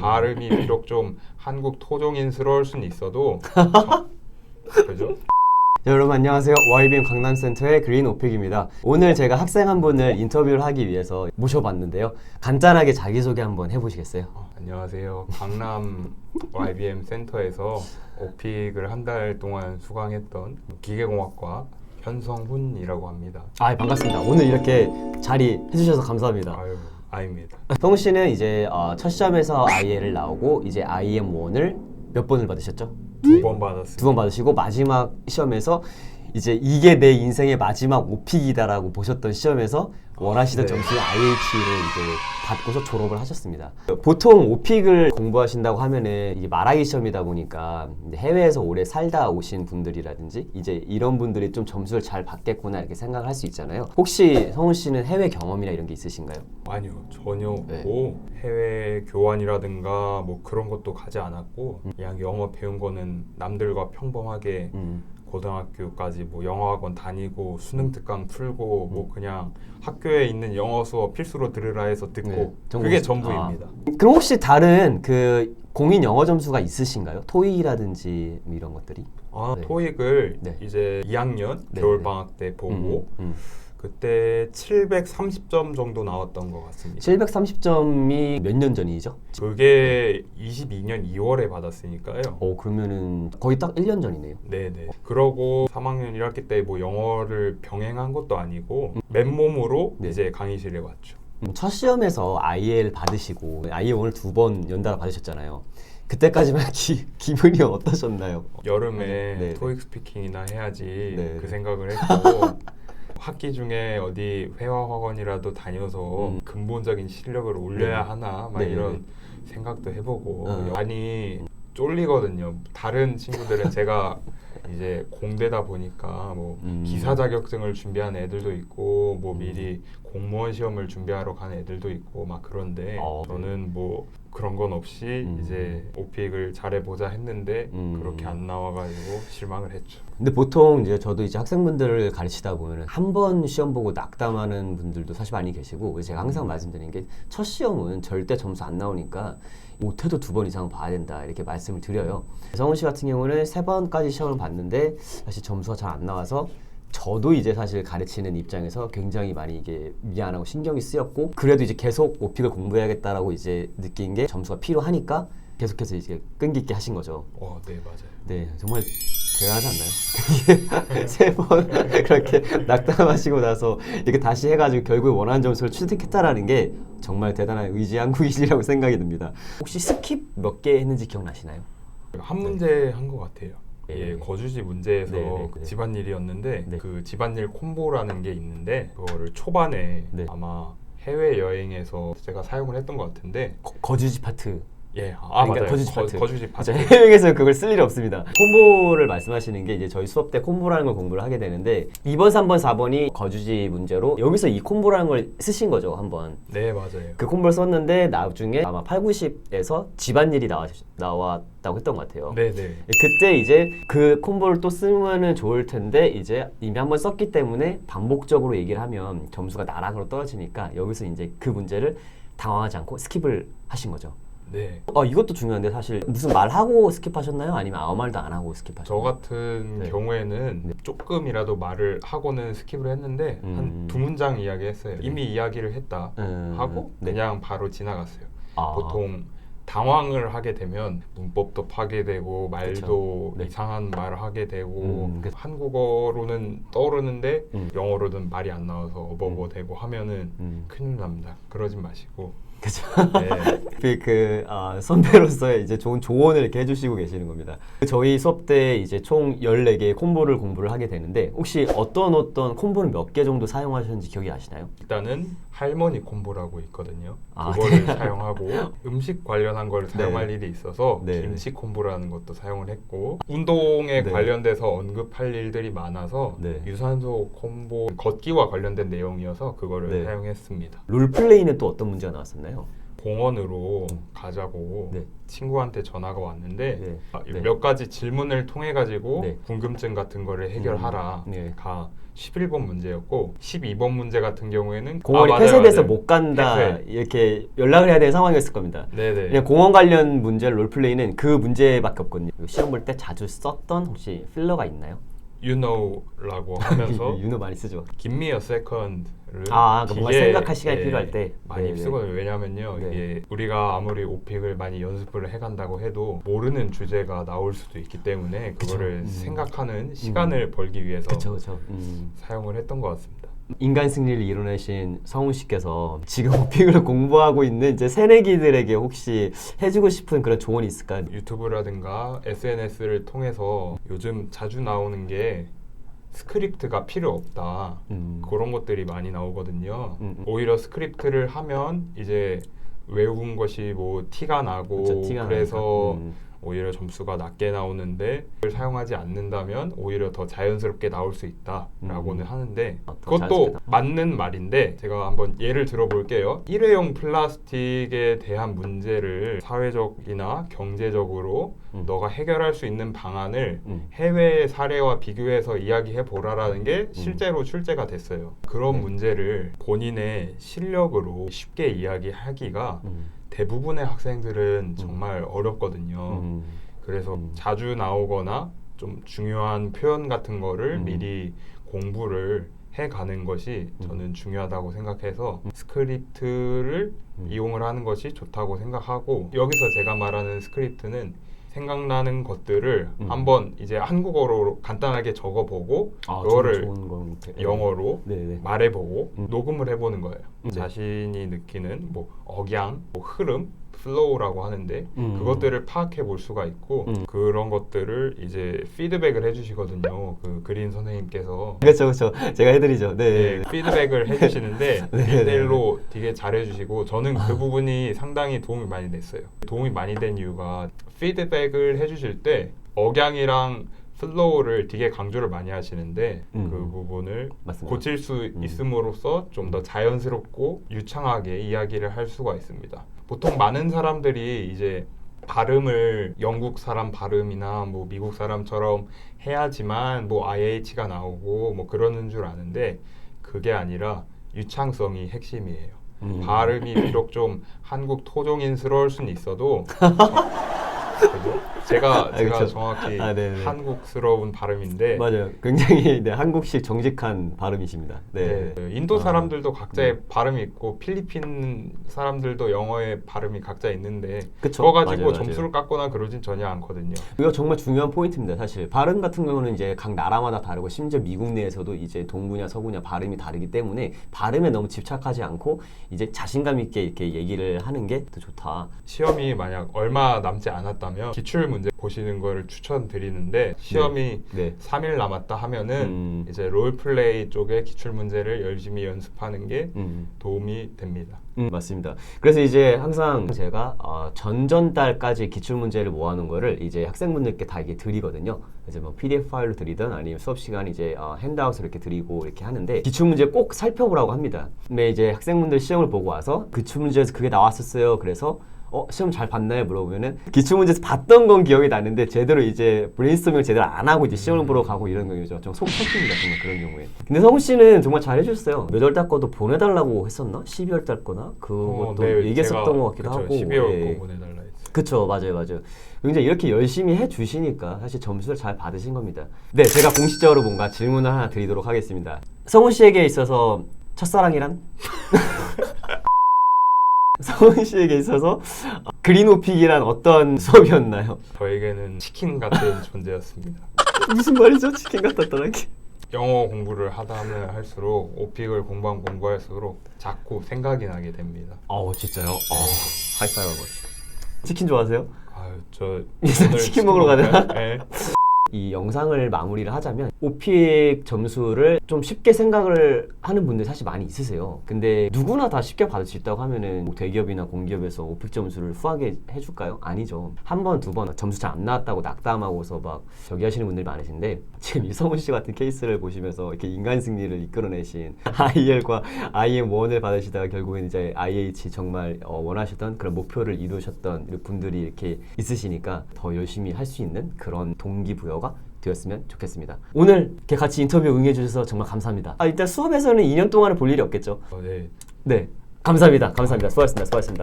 발음이 비록 좀 한국 토종인스러울 수는 있어도 그죠? 네, 여러분 안녕하세요. YBM 강남센터의 그린 오픽입니다. 오늘 제가 학생 한 분을 인터뷰를 하기 위해서 모셔봤는데요. 간단하게 자기소개 한번 해보시겠어요? 안녕하세요. 강남 YBM 센터에서 오픽을 한 달 동안 수강했던 기계공학과 현성훈이라고 합니다. 반갑습니다. 오늘 이렇게 자리 해주셔서 감사합니다. 아닙니다. 성훈 씨는 이제 첫 시험에서 IL을 나오고 이제 IM1을 몇 번을 받으셨죠? 2번 받았습니다. 2번 받으시고 마지막 시험에서 이제 이게 내 인생의 마지막 오픽이다라고 보셨던 시험에서 원하시던 점수의 IH를 이제 받고서 졸업을 하셨습니다. 보통 오픽을 공부하신다고 하면은 이게 말하기 시험이다 보니까 해외에서 오래 살다 오신 분들이라든지 이제 이런 분들이 좀 점수를 잘 받겠구나 이렇게 생각을 할 수 있잖아요. 혹시 성훈 씨는 해외 경험이나 이런 게 있으신가요? 아니요, 전혀 없고 해외 교환이라든가 뭐 그런 것도 가지 않았고 그냥 영어 배운 거는 남들과 평범하게 고등학교까지 뭐 영어학원 다니고 수능 특강 풀고 뭐 그냥 학교에 있는 영어 수업 필수로 들으라 해서 듣고 그게 전부입니다. 그럼 혹시 다른 그 공인 영어 점수가 있으신가요? 토익이라든지 뭐 이런 것들이? 토익을 이제 2학년 겨울방학 때 보고 그때 730점 정도 나왔던 것 같습니다. 730점이 몇 년 전이죠? 그게 22년 2월에 받았으니까요. 그러면은 거의 딱 1년 전이네요. 네네. 그러고 3학년 1학기 때 뭐 영어를 병행한 것도 아니고 맨몸으로 이제 강의실에 왔죠. 첫 시험에서 IL 받으시고 IL 2번 연달아 받으셨잖아요. 그때까지만 기분이 어떠셨나요? 여름에 토익 스피킹이나 해야지 그 생각을 했고 학기 중에 어디 회화학원이라도 다녀서 근본적인 실력을 올려야 하나 막 이런 생각도 해보고 많이 쫄리거든요. 다른 친구들은 제가 이제 공대다 보니까 뭐 기사 자격증을 준비하는 애들도 있고 뭐 미리 공무원 시험을 준비하러 가는 애들도 있고 막 그런데 저는 뭐 그런 건 없이 이제 오픽을 잘해보자 했는데 그렇게 안 나와가지고 실망을 했죠. 근데 보통 이제 저도 이제 학생분들을 가르치다 보면 한 번 시험 보고 낙담하는 분들도 사실 많이 계시고 제가 항상 말씀드리는 게 첫 시험은 절대 점수 안 나오니까 못해도 2번 이상 봐야 된다 이렇게 말씀을 드려요. 성훈 씨 같은 경우는 3번까지 시험을 봤는데 사실 점수가 잘 안 나와서 저도 이제 사실 가르치는 입장에서 굉장히 많이 이게 미안하고 신경이 쓰였고 그래도 이제 계속 오픽을 공부해야겠다라고 이제 느낀 게 점수가 필요하니까 계속해서 이제 끈기 있게 하신 거죠. 네, 맞아요. 네, 정말 대단하지 않나요? 3번 그렇게 낙담하시고 나서 이렇게 다시 해가지고 결국 원하는 점수를 취득했다라는 게 정말 대단한 의지한국이시라고 생각이 듭니다. 혹시 스킵 몇 개 했는지 기억나시나요? 한 문제 한 것 같아요. 거주지 문제에서 그 집안일이었는데 그 집안일 콤보라는 게 있는데 그거를 초반에 아마 해외 여행에서 제가 사용을 했던 것 같은데 거주지 파트. 맞아요. 거주지 파트. 해외에서 그걸 쓸 일이 없습니다. 콤보를 말씀하시는 게 이제 저희 수업 때 콤보라는 걸 공부를 하게 되는데 2번, 3번, 4번이 거주지 문제로 여기서 이 콤보라는 걸 쓰신 거죠, 한번. 네, 맞아요. 그 콤보를 썼는데 나중에 아마 8, 90에서 집안일이 나왔다고 했던 것 같아요. 네네. 그때 이제 그 콤보를 또 쓰면은 좋을 텐데 이제 이미 한번 썼기 때문에 반복적으로 얘기를 하면 점수가 나락으로 떨어지니까 여기서 이제 그 문제를 당황하지 않고 스킵을 하신 거죠. 네. 이것도 중요한데 사실 무슨 말하고 스킵하셨나요? 아니면 아무 말도 안 하고 스킵하셨나요? 저 같은 경우에는 조금이라도 말을 하고는 스킵을 했는데 한 2문장 이야기했어요. 이미 이야기를 했다 하고 그냥 바로 지나갔어요. 보통 당황을 하게 되면 문법도 파괴되고 말도 이상한 말을 하게 되고 한국어로는 떠오르는데 영어로는 말이 안 나와서 어버버되고 하면은 큰일 납니다. 그러지 마시고. 그죠. 선배로서의 이제 좋은 조언을 이렇게 해주시고 계시는 겁니다. 저희 수업 때 이제 총 14개의 콤보를 공부를 하게 되는데 혹시 어떤 콤보는 몇 개 정도 사용하셨는지 기억이 나시나요? 일단은 할머니 콤보라고 있거든요. 그거를 사용하고 음식 관련한 걸 사용할 일이 있어서 김치 콤보라는 것도 사용을 했고 운동에 관련돼서 언급할 일들이 많아서 유산소 콤보 걷기와 관련된 내용이어서 그거를 사용했습니다. 롤플레이는 또 어떤 문제가 나왔었나요? 공원으로 가자고 네. 친구한테 전화가 왔는데 네. 몇 가지 질문을 통해 가지고 네. 궁금증 같은 거를 해결하라. 네. 가 11번 문제였고 12번 문제 같은 경우에는 공원이 맞아요, 폐쇄돼서 맞아요. 못 간다 폐쇄. 이렇게 연락을 해야 되는 상황이었을 겁니다. 네네. 그냥 공원 관련 문제 롤플레이는 그 문제밖에 없거든요. 시험 볼 때 자주 썼던 혹시 필러가 있나요? You know라고 하면서 윤호 많이 쓰죠. Give me a second를 뭔가 생각할 시간이 필요할 때 많이 네네. 쓰거든요. 왜냐면요, 네. 이게 우리가 아무리 오픽을 많이 연습을 해간다고 해도 모르는 주제가 나올 수도 있기 때문에 그거를 생각하는 시간을 벌기 위해서 그쵸. 사용을 했던 것 같습니다. 인간 승리를 이뤄내신 성훈 씨께서 지금 오픽을 공부하고 있는 이제 새내기들에게 혹시 해주고 싶은 그런 조언이 있을까요? 유튜브라든가 SNS를 통해서 요즘 자주 나오는 게 스크립트가 필요 없다. 그런 것들이 많이 나오거든요. 오히려 스크립트를 하면 이제 외운 것이 뭐 티가 나고 그쵸, 티가 그래서 오히려 점수가 낮게 나오는데 그걸 사용하지 않는다면 오히려 더 자연스럽게 나올 수 있다라고는 하는데 그것도 맞는 말인데 제가 한번 예를 들어볼게요. 일회용 플라스틱에 대한 문제를 사회적이나 경제적으로 너가 해결할 수 있는 방안을 해외 사례와 비교해서 이야기해 보라라는 게 실제로 출제가 됐어요. 그런 문제를 본인의 실력으로 쉽게 이야기하기가 대부분의 학생들은 정말 어렵거든요. 그래서 자주 나오거나 좀 중요한 표현 같은 거를 미리 공부를 해가는 것이 저는 중요하다고 생각해서 스크립트를 이용을 하는 것이 좋다고 생각하고 여기서 제가 말하는 스크립트는 생각나는 것들을 한번 이제 한국어로 간단하게 적어보고 그거를 영어로 말해보고 녹음을 해보는 거예요. 자신이 느끼는 뭐 억양, 뭐 흐름, 플로우라고 하는데 그것들을 파악해 볼 수가 있고 그런 것들을 이제 피드백을 해주시거든요. 그 그린 선생님께서 그렇죠. 제가 해드리죠. 네. 피드백을 해주시는데 1대1로 되게 잘해주시고 저는 그 부분이 상당히 도움이 많이 됐어요. 도움이 많이 된 이유가 피드백을 해주실 때 억양이랑 플로우를 되게 강조를 많이 하시는데 그 부분을 맞습니다. 고칠 수 있음으로써 좀 더 자연스럽고 유창하게 이야기를 할 수가 있습니다. 보통 많은 사람들이 이제 발음을 영국 사람 발음이나 뭐 미국 사람처럼 해야지만 뭐 IH가 나오고 뭐 그러는 줄 아는데 그게 아니라 유창성이 핵심이에요. 발음이 비록 좀 한국 토종인스러울 수는 있어도 제가 그쵸. 정확히 한국스러운 발음인데 맞아요. 굉장히 한국식 정직한 발음이십니다. 네. 인도 사람들도 각자의 발음이 있고 필리핀 사람들도 영어의 발음이 각자 있는데 그거 가지고 점수를 깎거나 그러진 전혀 않거든요. 이거 정말 중요한 포인트입니다. 사실 발음 같은 경우는 이제 각 나라마다 다르고 심지어 미국 내에서도 이제 동부냐 서부냐 발음이 다르기 때문에 발음에 너무 집착하지 않고 이제 자신감 있게 이렇게 얘기를 하는 게 더 좋다. 시험이 만약 얼마 남지 않았다면 기출 문제 보시는 거를 추천드리는데 시험이 3일 남았다 하면은 이제 롤플레이 쪽에 기출 문제를 열심히 연습하는 게 도움이 됩니다. 맞습니다. 그래서 이제 항상 제가 전전달까지 기출 문제를 모아놓은 거를 이제 학생분들께 다 이게 드리거든요. 이제 뭐 PDF 파일로 드리든 아니면 수업 시간 이제 핸드아웃을 이렇게 드리고 이렇게 하는데 기출 문제 꼭 살펴보라고 합니다. 근데 이제 학생분들 시험을 보고 와서 기출 문제에서 그게 나왔었어요. 그래서 시험 잘 봤나요? 물어보면은 기출문제에서 봤던 건 기억이 나는데 제대로 이제 브레인스토밍을 제대로 안 하고 이제 시험을 보러 가고 이런 경우죠. 좀 속 터집니다. 정말 그런 경우에. 근데 성훈 씨는 정말 잘 해주셨어요. 몇 월 달 거도 보내달라고 했었나? 12월 달 거나? 그것도 얘기했었던 것 같기도 하고. 12월 거 보내달라 했어요. 그쵸. 맞아요. 굉장히 이렇게 열심히 해주시니까 사실 점수를 잘 받으신 겁니다. 네, 제가 공식적으로 뭔가 질문을 하나 드리도록 하겠습니다. 성훈 씨에게 있어서 첫사랑이란? 성훈 씨에게 있어서 그린오픽이란 어떤 수업이었나요? 저에게는 치킨 같은 존재였습니다. 무슨 말이죠? 치킨 같았다는 게? 영어 공부를 하다 하면 할수록 오픽을 공부하면 공부할수록 자꾸 생각이 나게 됩니다. 진짜요? 하이파이브 하고 치킨 좋아하세요? 저 치킨 먹으러 가자. 네. 이 영상을 마무리를 하자면 오픽 점수를 좀 쉽게 생각을 하는 분들이 사실 많이 있으세요. 근데 누구나 다 쉽게 받을 수 있다고 하면은 뭐 대기업이나 공기업에서 오픽 점수를 후하게 해줄까요? 아니죠. 한 번, 두 번 점수 잘 안 나왔다고 낙담하고서 막 저기 하시는 분들이 많으신데 지금 이성훈 씨 같은 케이스를 보시면서 이렇게 인간 승리를 이끌어내신 IEL과 IM1을 받으시다가 결국엔 이제 IH 정말 원하셨던 그런 목표를 이루셨던 분들이 이렇게 있으시니까 더 열심히 할 수 있는 그런 동기부여가 되었으면 좋겠습니다. 오늘 이렇게 같이 인터뷰 응해주셔서 정말 감사합니다. 일단 수업에서는 2년 동안은 볼 일이 없겠죠? 네. 네. 감사합니다. 감사합니다. 수고하셨습니다. 수고하셨습니다.